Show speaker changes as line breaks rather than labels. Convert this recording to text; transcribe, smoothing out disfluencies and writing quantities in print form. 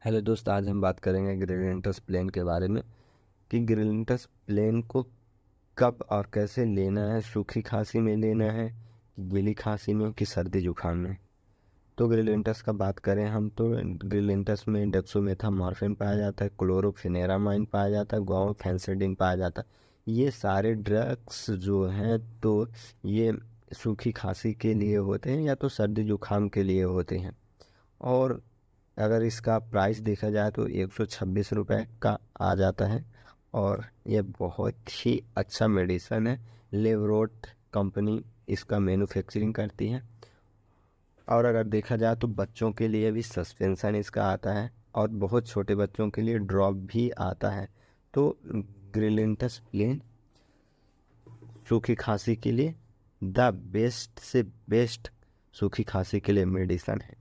Hello दोस्त, आज हम बात करेंगे ग्रेविएंटस प्लेन के बारे में कि ग्रेविएंटस प्लेन को कब और कैसे लेना है। सूखी खांसी में लेना है कि गीली खांसी में कि सर्दी जुकाम में। तो ग्रेविएंटस का बात करें हम तो ग्रेविएंटस में डेक्सोमेथामॉर्फिन पाया जाता है, क्लोरोफेनेरामाइन पाया जाता है, गुआनफेंसिडिन पाया जाता है। ये सारे ड्रग्स जो हैं तो ये सूखी खांसी के लिए होते हैं या तो सर्दी जुकाम के लिए होते हैं। और अगर इसका प्राइस देखा जाए तो 126 रुपये का आ जाता है। और ये बहुत ही अच्छा मेडिसन है। लेवरोट कंपनी इसका मैन्युफैक्चरिंग करती है। और अगर देखा जाए तो बच्चों के लिए भी सस्पेंशन इसका आता है और बहुत छोटे बच्चों के लिए ड्रॉप भी आता है। तो ग्रिलिंटस प्लेन सूखी खांसी के लिए द बेस्ट से बेस्ट सूखी खांसी के लिए मेडिसन है।